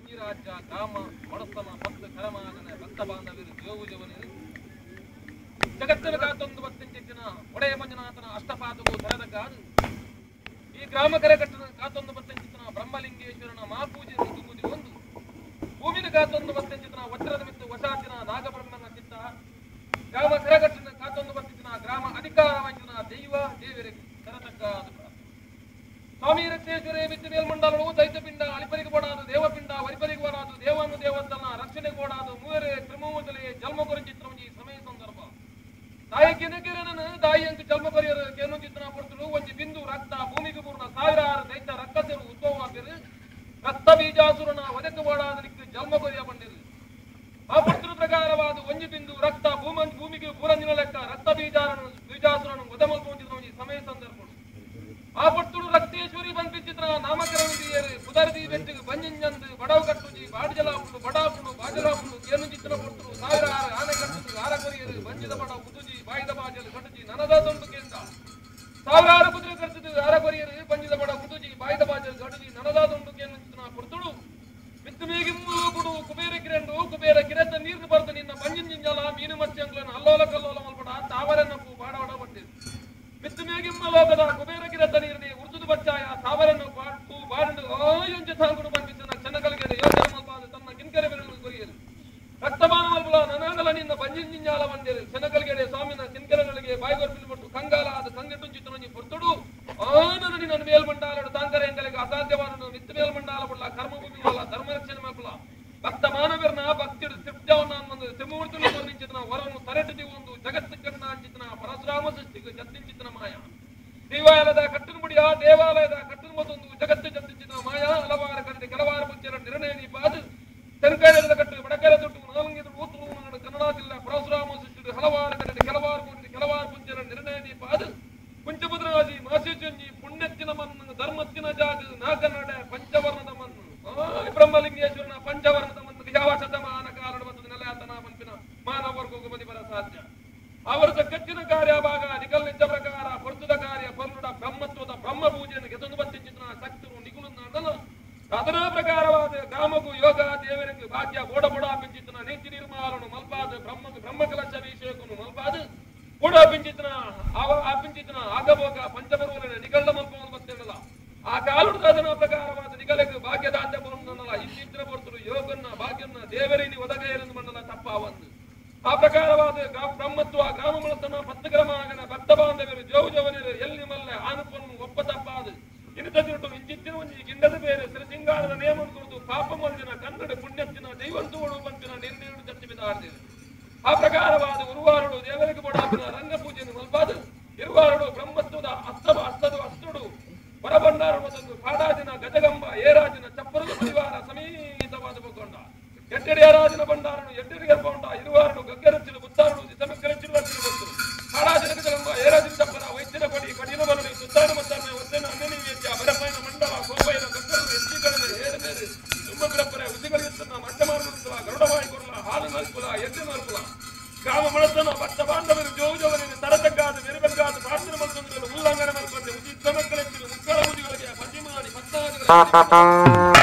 ಈ ರಾಜ್ಯ ಕಾಮ ಒಡಸ್ತನ ಭಕ್ತ ಕರಮಾಗನ ಭಕ್ತ ಬಾಂಧವರು ಜೋವುಜವನಿರು ಜಗತ್ತಿನ ಕಾತೊಂದು ಬತ್ತಿನ ಒಡೆಯ ಮಂಜುನಾಥನ ಅಷ್ಟಪಾದವು ತೆರೆದಕ್ಕಾದು ಈ ಗ್ರಾಮ ಕರೆಗಟ್ಟನ ಕಾತೊಂದು ಬತ್ತಿನ ಬ್ರಹ್ಮಲಿಂಗೇಶ್ವರನ ಮಹಾಪೂಜೆ ಮುಗಿ ಒಂದು ಭೂಮಿನ ಕಾತೊಂದು ಬತ್ತಿನ ವಜ್ರದ ಮಿತ್ತು ವಶಾಚಿನ ನಾಗಬ್ರಹ್ಮನ ಚಿತ್ತ ಗ್ರಾಮ ಕರೆಗಟ್ಟನ ಕಾತೊಂದು ಬತ್ತಿನ ಗ್ರಾಮ ಅಧಿಕಾರ ವಂಚನ ದೈವ ದೇವರಿಗೆ ತೆರೆದಕ್ಕಾದು ಸ್ವಾಮಿ ರಕ್ಷೇಶ್ವರೇ ಮಿತ್ತು ಮೇಲ್ಮಂಡಲಗಳು ದೈತ್ಯಪಿಂಡ ಅಳಿಪರಿಗೆ ಬೋಡಾದು ದೇವಪಿಂಡ ವರಿಪರಿಗೆ ಬೋಡಾದು ದೇವನು ದೇವತನ ರಕ್ಷಣೆ ಬೋಡಾದು ಮೂವರೇ ತ್ರಿಮೂರ್ತಲೆ ಜನ್ಮ ಕೊರ ಚಿತ್ರಂ ಈ ಸಮಯ ಸಂದರ್ಭ ತಾಯಿ ಕಿನಕಿರನನು ತಾಯಿ ಅಂಕ ಜನ್ಮ ಕೊರಿಯರು ಕೇನು ಚಿತ್ರ ಕೊಡ್ತರು ಒಂದು ಬಿಂದು ರಕ್ತ ಭೂಮಿಗೆ ಪೂರ್ಣ ಸಾವಿರಾರು ದೈತ್ಯ ರಕ್ಕಸರು ಉದ್ಭವವಾಗಿರು ರಕ್ತ ಬೀಜಾಸುರನ ಒದಕ ಬೋಡಾದಲಿಕ್ಕೆ ಜನ್ಮ ಕೊರಿಯ ಬಂದಿರು ಆ ಪುತ್ರ ಪ್ರಕಾರವಾದ ಒಂದು ಬಿಂದು ರಕ್ತ ಭೂಮಿಗೆ ಪೂರಂಜಿನ ಲೆಕ್ಕ ರಕ್ತ ಬೀಜಾಸುರನು ಒದಮಲ್ಕೊಂಡಿದ್ರು ಈ ಸಮಯ ಸಂದರ್ಭ ಆ ಪಟ್ಟುಡು ರಕ್ತೇಶ್ವರಿ ಬಂದಿದ್ರ ನಾಮಕರಣ ಕುದರ್ದಿ ಬೆಟ್ಟಿಗೆ ಬಂಜಿಂಜಂದು ಬಡವ ಕಟ್ಟುಜಿ ಬಾಡಜಲಾಪುಡು ಬಡಾಪುಡು ಬಾಜಲಾಪುಡು ಏನು ಚಿತ್ರ ಕೊಟ್ಟರು ಸಾವಿರಾರು ಆನೆ ಕಟ್ಟುದು ಆರ ಕೊರಿಯರು ಬಂಜಿದ ಬಡ ಉದುಜಿ ಬಾಯಿದ ಬಾಜಲು ಕಟ್ಟುಜಿ ನನದ ತೊಂದು ಕೇಂದ್ರ ಸಾವಿರಾರು ಕುದುರೆ ಕಟ್ಟುದು ಆರ ಕೊರಿಯರು ಬಂಜಿದ ಬಡ ಉದುಜಿ ಬಾಯಿದ ಬಾಜಲು ಕಟ್ಟುಜಿ ನನದ ತೊಂದು ಕೇಂದ್ರ ಚಿತ್ರ ಕೊಡ್ತುಡು ಬಿತ್ತು ಮೇಗಿಮ್ಮು ಕೊಡು ಕುಬೇರ ಕಿರಂಡು ಕುಬೇರ ಕಿರತ ನೀರು ಬರ್ದು ನಿನ್ನ ಬಂಜಿಂಜಲ ಮೀನು ಮತ್ಸ್ಯಗಳನ್ನು ಅಲ್ಲೋಲ ಕಲ್ಲೋಲ ಮಲ್ಪಡ ತಾವರನ್ನಪ್ಪು ಬಾಡವಾಡ ಬಂದಿರು ಬಿತ್ತು ಮೇಗಿಮ್ಮ ಲೋಕದ ಕುಬೇರ ಕಿರತ ನೀರಿನಿ ಉರ್ದುದು ಬಚ್ಚಾಯ ತಾವರನ್ನು ಪಾಟು ಬಾಂಡು ಆಯೊಂಜ ತಾಂಗುಡು ಬಂದಿದ್ದನ ಚೆನ್ನಕಲಿಗೆ ಯೋಜನೆ ಮಲ್ಪಾದ ತನ್ನ ಕಿಂಕರೆ ಬೆರಳು ಕೊರಿಯರು ರಕ್ತಮಾನ ಮಲ್ಪಲ ನನಗಲ ನಿನ್ನ ಬಂಜಿಂಜಾಲ ಬಂದಿರು ಚೆನ್ನಕಲಿಗೆ ಸ್ವಾಮಿನ ಕಿಂಕರೆಗಳಿಗೆ ಬಾಯಿಗೊರ್ಪಿಲ್ ಬಿಟ್ಟು ಕಂಗಾಲ ಅದು ಕಂಗೆಟ್ಟು ಚಿತ್ರನಿ ಪೊರ್ತುಡು ಆನನ ನಿನ್ನ ಮೇಲ್ಮಂಡಾಲಡು ತಾಂಕರೆ ಎಂಗಳಿಗೆ ಅಸಾಧ್ಯವಾದನು ಮಿತ್ತು ಮೇಲ್ಮಂಡಾಲ ಬಿಡ್ಲ ಕರ್ಮಭೂಮಿ ಅಲ್ಲ ಧರ್ಮರಕ್ಷಣೆ ಮಲ್ಪಲ ಭಕ್ತ ಮಾನವರನ ಭಕ್ತಿಡು ತ್ರಿಪ್ತವನ್ನ ಒಂದು ತ್ರಿಮೂರ್ತಿನ ವರ್ಣಿಂಚಿತನ ವರವನ್ನು ತರಟಿದಿ ಒಂದು ಜಗತ್ತು ಕಣ್ಣ ಅಂಚಿತನ ಪರಶುರಾಮ ಸೃಷ್ಟಿಗೆ ಜತ್ತಿಂಚಿತನ ಮಾಯ ದೇವಾಲಯದ ಕಟ್ಟುನುಡಿಯ ದೇವಾಲಯದ ಕಟ್ಟುನು ಮತ್ತೊಂದು ಜಗತ್ತು ಜತ್ತಿಂಚಿತನ ಮಾಯ ಹಲವಾರು ಕರೆದು ಕೆಲವಾರು ಮುಂಚೆ ನಿರ್ಣಯ ನೀಪಾದು ತೆರಕೈಲದ ಕಟ್ಟು ಬಡಕೈಲ ತೊಟ್ಟು ನಾಲ್ಗಿದ್ರು ಊತು ಕನ್ನಡ ಜಿಲ್ಲಾ ಪರಶುರಾಮ ಸೃಷ್ಟಿಡು ಹಲವಾರು ಕರೆದು ಕೆಲವಾರು ಮುಂಚೆ ಕೆಲವಾರು ಮುಂಚೆ ನಿರ್ಣಯ ನೀಪಾದು ಕುಂಚಭದ್ರಾಜಿ ಮಾಸಿಚಂಜಿ ಪುಣ್ಯತ್ತಿನ ಮಣ್ಣು ಧರ್ಮತ್ತಿನ ಜಾಗ ನಾಗನಡೆ ಪಂಚವರ್ಣದ ಮಣ್ಣು ಬ್ರಹ್ಮಲಿಂಗೇಶ್ವರನ ಪಂಚವರ್ಣದ ಮಣ್ಣು ಯಾವ ಶತಮಾನ ಕಾರಣ ಬಂದ ನೆಲೆಯಾತನ ಮನ್ಪಿನ ಮಾನವರ್ಗೂ ಬದಿ ಬರ ಸಾಧ್ಯ ಅವರದ ಕಚ್ಚಿನ ಕಾರ್ಯ ಭಾಗ ನಿಗಲ್ನಿದ್ದ ಪ್ರಕಾರ ಪೊರ್ತುದ ಕಾರ್ಯ ಪರ್ನುಡ ಬ್ರಹ್ಮತ್ವದ ಬ್ರಹ್ಮ ಪೂಜೆಯನ್ನು ಗೆದ್ದು ಬಂದಿನ ಶಕ್ತರು ನಿಗುಳು ನಾಡಲು ಅದರ ಪ್ರಕಾರವಾದ ಗ್ರಾಮಗೂ ಯೋಗ ದೇವರಿಗೆ ಭಾಗ್ಯ ಬೋಡ ಬೋಡ ಪಿಂಚಿತನ ನೀತಿ ನಿರ್ಮಾಲನು ಮಲ್ಪಾದ ಬ್ರಹ್ಮ ಕಲಶ ವಿಷಯಕ್ಕೂ ಮಲ್ಪಾದ ಬೋಡ ಪಿಂಚಿತನ ಪಿಂಚಿತನ ಆಗಭೋಗ ಪಂಚಪರ್ವನ ನಿಗಳ್ಳ ಮಲ್ಪವನ್ನು ಬರ್ತೇನಲ್ಲ ಆ ಕಾಲುಡು ಅದನ ಪ್ರಕಾರವಾದ ನಿಗಲಿಗೆ ಭಾಗ್ಯದಾದ್ಯ ಬರುವುದನ್ನಲ್ಲ ಇಲ್ಲಿದ್ರ ಬರ್ತರು ಯೋಗನ್ನ ಭಾಗ್ಯನ್ನ ದೇವರಿನಿ ಒದಗೆಯರೆಂದು ಮಂಡಲ ತಪ್ಪಾವಂದು ಆ ಪ್ರಕಾರವಾದ ಬ್ರಹ್ಮತ್ವ ಗ್ರಾಮ ಮಳತನ ಪತ್ತಗ್ರಮಾಗನ ಭಕ್ತ ಬಾಂಧವರು ಜೋಜವನಿರು ಎಲ್ಲಿ ಮಲ್ಲೆ ಆನುಪನ್ನು ಒಪ್ಪ ತಪ್ಪಾದು ಇನಿತ ತಿರುಟು ಇಂಚಿತ್ತಿನ ಒಂಜಿ ಗಿಂಡದ ಬೇರೆ ಶ್ರೀಸಿಂಗಾರದ ನೇಮ ಕುರಿತು ಪಾಪ ಮಂದಿನ ಕನ್ನಡ ಪುಣ್ಯತ್ತಿನ ದೈವಂತುಗಳು ಬಂತಿನ ನಿರ್ಣಯ ಚರ್ಚೆ ಬಿದ್ದಾಡ್ದಿರು ಆ ಪ್ರಕಾರವಾದ ಉರುವಾರುಡು ದೇವರಿಗೆ ಬೋಡಾಪಿನ ರಂಗ ಪೂಜೆಯನ್ನು ಮಲ್ಪಾದು ಇರುವಾರುಡು ಬ್ರಹ್ಮತ್ವದ ಅಸ್ತದು ಅಸ್ತುಡು ಹೊರಬಂಡಾರ ಮತ್ತೊಂದು ಕಾಡಾಜಿನ ಗಜಗಂಬ ಏರಾಜಿನ ಚಪ್ಪರದ ಪರಿವಾರ ಸಮೀತವಾದ ಬಗ್ಗೊಂಡ ಎಟ್ಟೆಡೆಯರಾಜಿನ ಬಂಡಾರನು ಎಟ್ಟೆರಿಗೆ ಕೊಂಡ ಇರುವಾರನು ಗಗ್ಗರಚ್ಚಿಲು ಬುತ್ತಾರನು ಸಮಗ್ಗರಚ್ಚಿಲು ಅಚ್ಚಿಲು ಬಂತು ಕಾಡಾಜಿನ ಗಜಗಂಬ ಏರಾಜಿನ ಚಪ್ಪರ ವೈದ್ಯನ ಕೊಡಿ ಕಡಿನ ಬರಲಿ ಸುತ್ತಾರು ಮತ್ತಾನೆ ಒದ್ದೆನ ಅನ್ನನಿ ವೇದ್ಯ ಬರಪೈನ ಮಂಡಲ ಕೋಪೈನ ಗಗ್ಗರನು ಹೆಚ್ಚಿಗಳನ್ನ ಏರಬೇರೆ ತುಂಬ ಬಿರಪ್ಪರೆ ಉಸಿಗಳಿಸ್ತನ ಮಟ್ಟ ಮಾರುತ್ತಲ ಗರುಡವಾಯಿ ಕೊರಲ ಹಾಲು ನಲ್ಕುಲ ಎದ್ದು ನಲ್ಕುಲ ಗ್ರಾಮ ಮಳತನ ಭಕ್ತ ಬಾಂಧವರು ಜೋಜವನಿಗೆ ತರತಕ್ಕಾದ ಬೆರಬೇಕಾದ ಪ್ರಾರ್ಥನೆ ಮಲ್ಕೊಂಡ್ರೆ ಉಲ್ಲಂಘನೆ ಮಲ್ಕೊಂಡೆ ಉಚಿತ ಮಕ್ಕಳೆತ್ತಿನ ಮುಕ್ಕಳ ಬುದಿಗಳಿಗೆ ಪಂಚಿ ಮಾಡಿ 14